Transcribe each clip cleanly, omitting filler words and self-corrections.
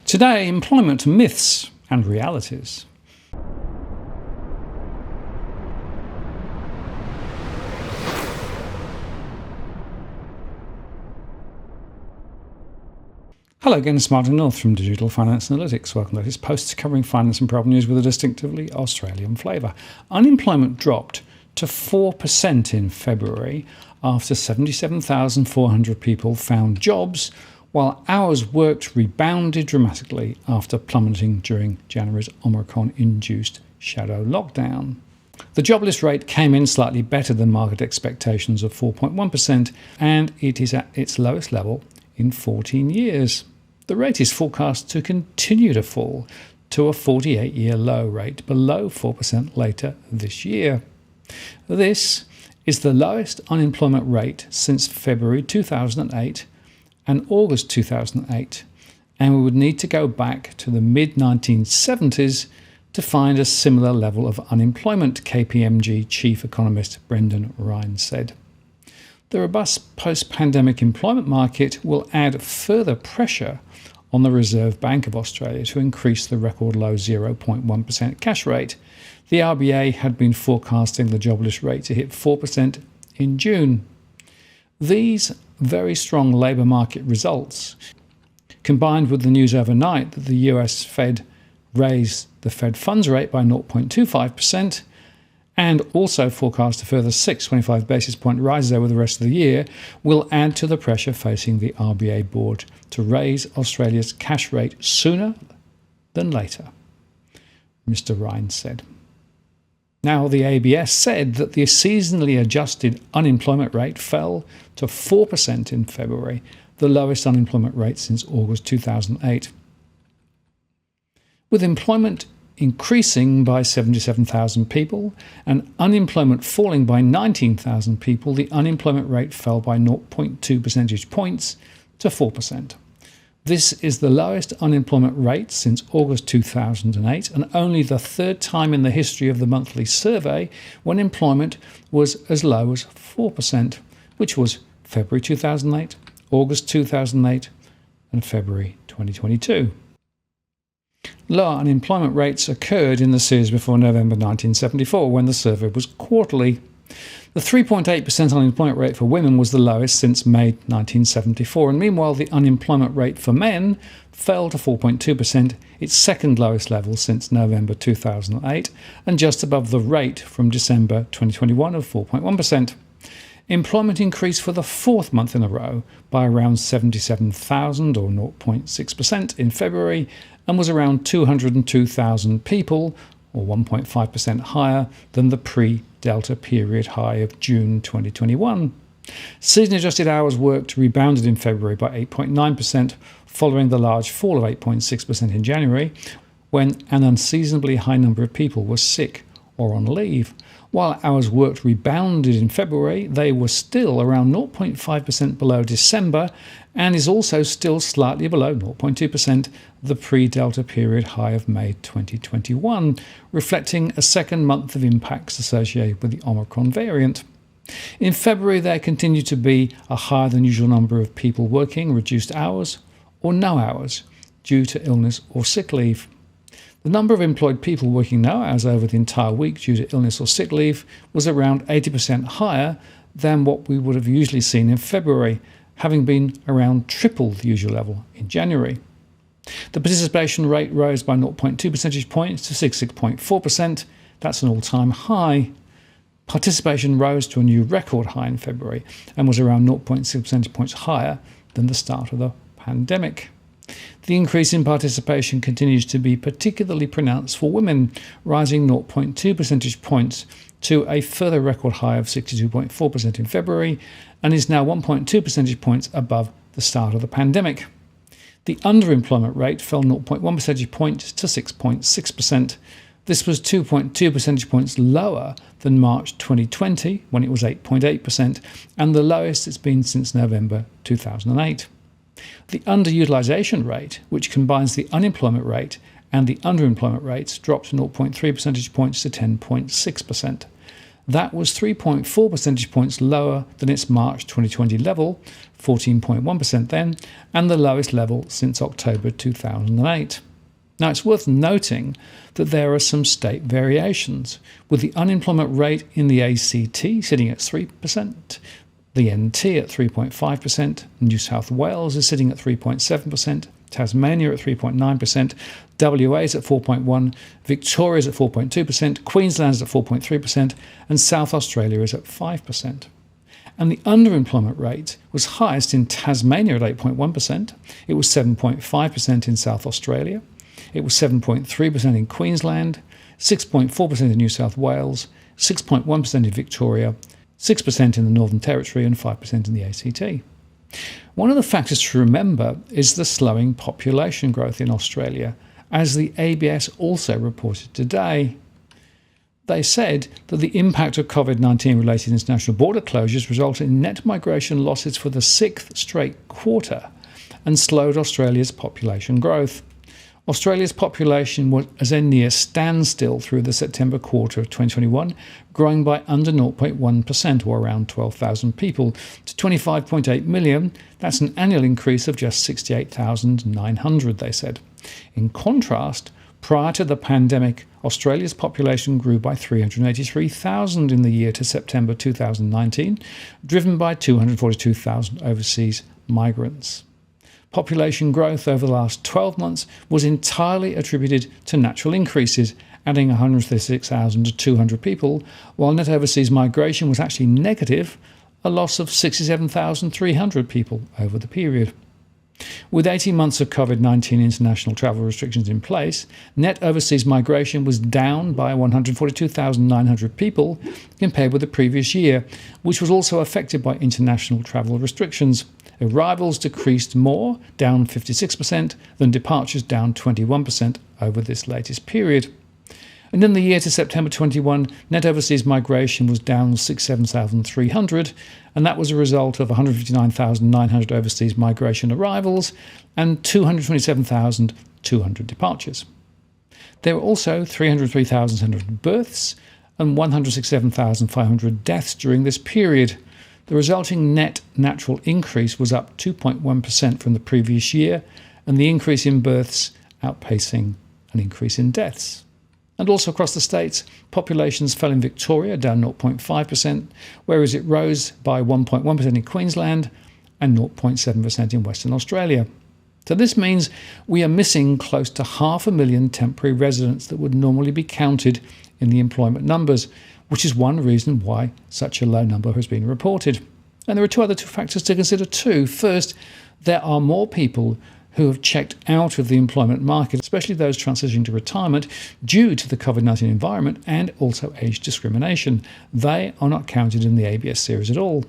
Today, employment myths and realities. Hello again, it's Martin North from Digital Finance Analytics. Welcome to this post covering finance and problem news with a distinctively Australian flavour. Unemployment dropped to 4% in February after 77,400 people found jobs, while hours worked rebounded dramatically after plummeting during January's Omicron-induced shadow lockdown. The jobless rate came in slightly better than market expectations of 4.1%, and it is at its lowest level in 14 years. The rate is forecast to continue to fall to a 48-year low rate below 4% later this year. This is the lowest unemployment rate since February 2008 and August 2008, and we would need to go back to the mid-1970s to find a similar level of unemployment, KPMG chief economist Brendan Ryan said. The robust post-pandemic employment market will add further pressure on the Reserve Bank of Australia to increase the record low 0.1% cash rate. The RBA had been forecasting the jobless rate to hit 4% in June. These very strong labour market results, combined with the news overnight that the US Fed raised the Fed funds rate by 0.25%, and also forecast a further 625 basis point rises over the rest of the year, will add to the pressure facing the RBA board to raise Australia's cash rate sooner than later, Mr. Ryan said. Now, the ABS said that the seasonally adjusted unemployment rate fell to 4% in February, the lowest unemployment rate since August 2008. With employment increasing by 77,000 people and unemployment falling by 19,000 people, the unemployment rate fell by 0.2 percentage points to 4%. This is the lowest unemployment rate since August 2008 and only the third time in the history of the monthly survey when employment was as low as 4%, which was February 2008, August 2008 and February 2022. Lower unemployment rates occurred in the series before November 1974 when the survey was quarterly. The 3.8% unemployment rate for women was the lowest since May 1974, and meanwhile the unemployment rate for men fell to 4.2%, its second lowest level since November 2008, and just above the rate from December 2021 of 4.1%. Employment increased for the fourth month in a row by around 77,000 or 0.6% in February and was around 202,000 people or 1.5% higher than the pre-Delta period high of June 2021. Season-adjusted hours worked rebounded in February by 8.9%, following the large fall of 8.6% in January, when an unseasonably high number of people were sick or on leave. While hours worked rebounded in February, they were still around 0.5% below December and is also still slightly below 0.2% the pre-Delta period high of May 2021, reflecting a second month of impacts associated with the Omicron variant. In February, there continued to be a higher than usual number of people working reduced hours or no hours due to illness or sick leave. The number of employed people working no hours over the entire week due to illness or sick leave was around 80% higher than what we would have usually seen in February, having been around triple the usual level in January. The participation rate rose by 0.2 percentage points to 66.4%. That's an all-time high. Participation rose to a new record high in February and was around 0.6 percentage points higher than the start of the pandemic. The increase in participation continues to be particularly pronounced for women, rising 0.2 percentage points to a further record high of 62.4% in February, and is now 1.2 percentage points above the start of the pandemic. The underemployment rate fell 0.1 percentage points to 6.6%. This was 2.2 percentage points lower than March 2020, when it was 8.8%, and the lowest it's been since November 2008. The underutilization rate, which combines the unemployment rate and the underemployment rates, dropped 0.3 percentage points to 10.6%. That was 3.4 percentage points lower than its March 2020 level, 14.1% then, and the lowest level since October 2008. Now, it's worth noting that there are some state variations, with the unemployment rate in the ACT sitting at 3%, the NT at 3.5%, New South Wales is sitting at 3.7%, Tasmania at 3.9%, WA is at 4.1%, Victoria is at 4.2%, Queensland is at 4.3%, and South Australia is at 5%. And the underemployment rate was highest in Tasmania at 8.1%, it was 7.5% in South Australia, it was 7.3% in Queensland, 6.4% in New South Wales, 6.1% in Victoria, 6% in the Northern Territory, and 5% in the ACT. One of the factors to remember is the slowing population growth in Australia, as the ABS also reported today. They said that the impact of COVID-19 related international border closures resulted in net migration losses for the 6th straight quarter and slowed Australia's population growth. Australia's population was a near standstill through the September quarter of 2021, growing by under 0.1%, or around 12,000 people, to 25.8 million. That's an annual increase of just 68,900, they said. In contrast, prior to the pandemic, Australia's population grew by 383,000 in the year to September 2019, driven by 242,000 overseas migrants. Population growth over the last 12 months was entirely attributed to natural increases, adding 136,200 people, while net overseas migration was actually negative, a loss of 67,300 people over the period. With 18 months of COVID-19 international travel restrictions in place, net overseas migration was down by 142,900 people compared with the previous year, which was also affected by international travel restrictions. Arrivals decreased more, down 56%, than departures, down 21% over this latest period. And in the year to September 21, net overseas migration was down 67,300, and that was a result of 159,900 overseas migration arrivals and 227,200 departures. There were also 303,700 births and 167,500 deaths during this period. The resulting net natural increase was up 2.1% from the previous year, and the increase in births outpacing an increase in deaths. And also across the states, populations fell in Victoria, down 0.5%, whereas it rose by 1.1% in Queensland and 0.7% in Western Australia. So this means we are missing close to 500,000 temporary residents that would normally be counted in the employment numbers, which is one reason why such a low number has been reported. And there are two other factors to consider too. First, there are more people who have checked out of the employment market, especially those transitioning to retirement, due to the COVID-19 environment and also age discrimination. They are not counted in the ABS series at all.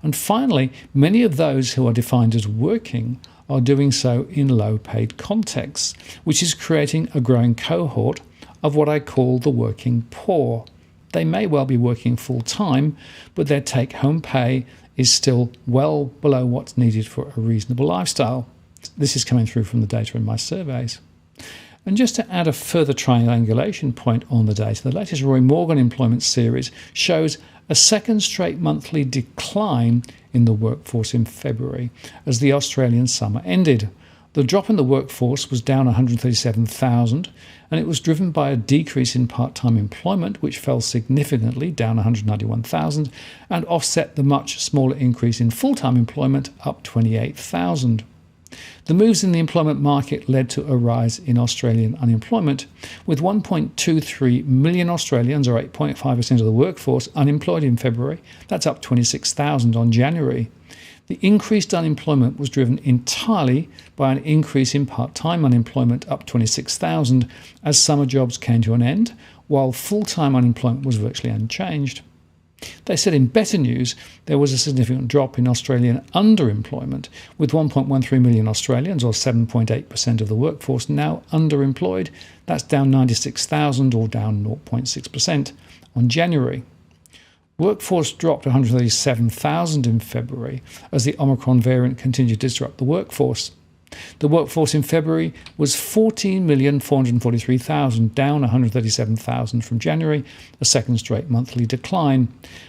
And finally, many of those who are defined as working are doing so in low-paid contexts, which is creating a growing cohort of what I call the working poor. They may well be working full-time, but their take-home pay is still well below what's needed for a reasonable lifestyle. This is coming through from the data in my surveys. And just to add a further triangulation point on the data, the latest Roy Morgan employment series shows a second straight monthly decline in the workforce in February as the Australian summer ended. The drop in the workforce was down 137,000, and it was driven by a decrease in part-time employment, which fell significantly, down 191,000, and offset the much smaller increase in full-time employment, up 28,000. The moves in the employment market led to a rise in Australian unemployment, with 1.23 million Australians, or 8.5% of the workforce, unemployed in February. That's up 26,000 on January. The increased unemployment was driven entirely by an increase in part-time unemployment, up 26,000, as summer jobs came to an end, while full-time unemployment was virtually unchanged. They said in better news, there was a significant drop in Australian underemployment, with 1.13 million Australians, or 7.8% of the workforce, now underemployed. That's down 96,000, or down 0.6% on January. Workforce dropped 137,000 in February as the Omicron variant continued to disrupt the workforce. The workforce in February was 14,443,000, down 137,000 from January, a second straight monthly decline.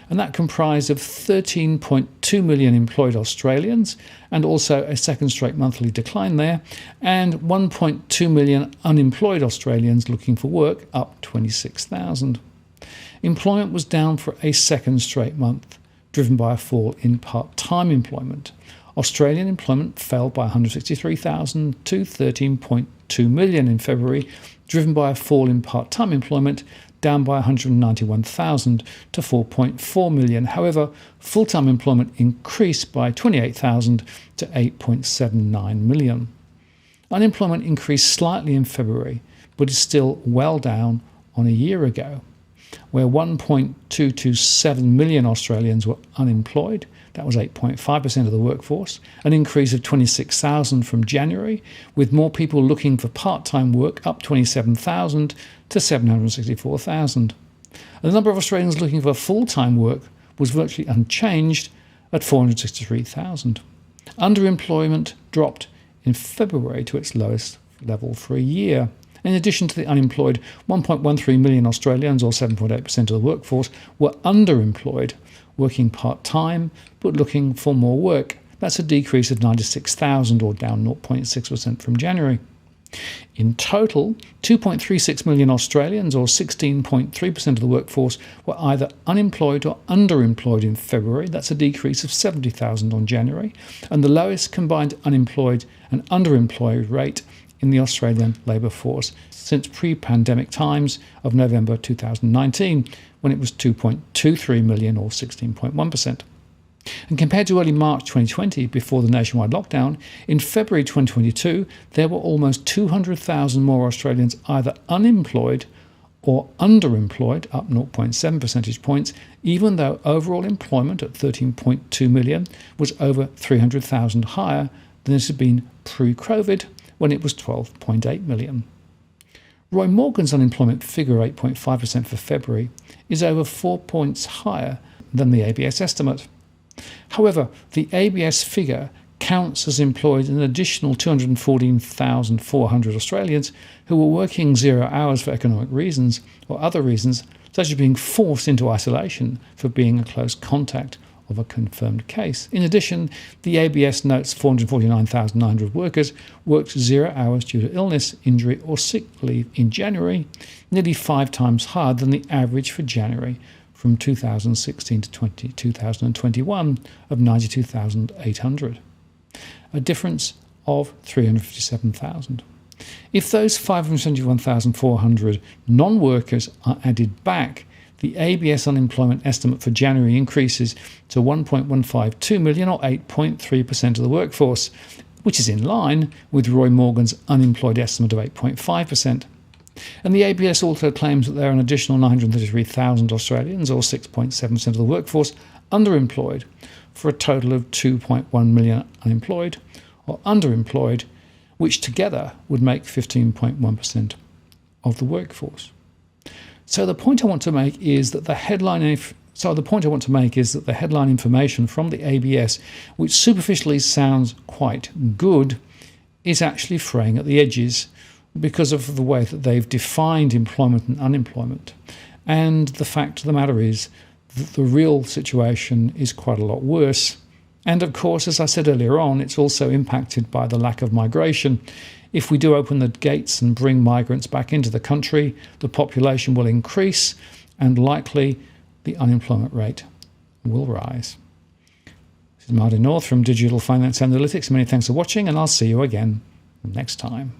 And that comprised of 13.2 million employed Australians, and also a second straight monthly decline there, and 1.2 million unemployed Australians looking for work, up 26,000. Employment was down for a second straight month, driven by a fall in part-time employment. Australian employment fell by 163,000 to 13.2 million in February, driven by a fall in part-time employment, down by 191,000 to 4.4 million. However, full-time employment increased by 28,000 to 8.79 million. Unemployment increased slightly in February, but is still well down on a year ago, where 1.227 million Australians were unemployed. That was 8.5% of the workforce, an increase of 26,000 from January, with more people looking for part-time work, up 27,000 to 764,000. The number of Australians looking for full-time work was virtually unchanged at 463,000. Underemployment dropped in February to its lowest level for a year. In addition to the unemployed, 1.13 million Australians, or 7.8% of the workforce, were underemployed, working part-time but looking for more work. That's a decrease of 96,000, or down 0.6% from January. In total, 2.36 million Australians, or 16.3% of the workforce, were either unemployed or underemployed in February. That's a decrease of 70,000 on January, and the lowest combined unemployed and underemployed rate in the Australian labour force since pre-pandemic times of November 2019, when it was 2.23 million, or 16.1%. And compared to early March 2020, before the nationwide lockdown, in February 2022, there were almost 200,000 more Australians either unemployed or underemployed, up 0.7 percentage points, even though overall employment at 13.2 million was over 300,000 higher than it had been pre-COVID, when it was 12.8 million. Roy Morgan's unemployment figure, 8.5% for February, is over 4 points higher than the ABS estimate. However, the ABS figure counts as employed an additional 214,400 Australians who were working 0 hours for economic reasons or other reasons, such as being forced into isolation for being a close contact of a confirmed case. In addition, the ABS notes 449,900 workers worked 0 hours due to illness, injury or sick leave in January, nearly 5 times higher than the average for January from 2016 to 2021 of 92,800, a difference of 357,000. If those 571,400 non-workers are added back, the ABS unemployment estimate for January increases to 1.152 million, or 8.3% of the workforce, which is in line with Roy Morgan's unemployed estimate of 8.5%. And the ABS also claims that there are an additional 933,000 Australians, or 6.7% of the workforce, underemployed, for a total of 2.1 million unemployed or underemployed, which together would make 15.1% of the workforce. So the point I want to make is that the headline information from the ABS, which superficially sounds quite good, is actually fraying at the edges because of the way that they've defined employment and unemployment. And the fact of the matter is that the real situation is quite a lot worse. And of course, as I said earlier on, it's also impacted by the lack of migration. If we do open the gates and bring migrants back into the country, the population will increase and likely the unemployment rate will rise. This is Martin North from Digital Finance Analytics. Many thanks for watching, and I'll see you again next time.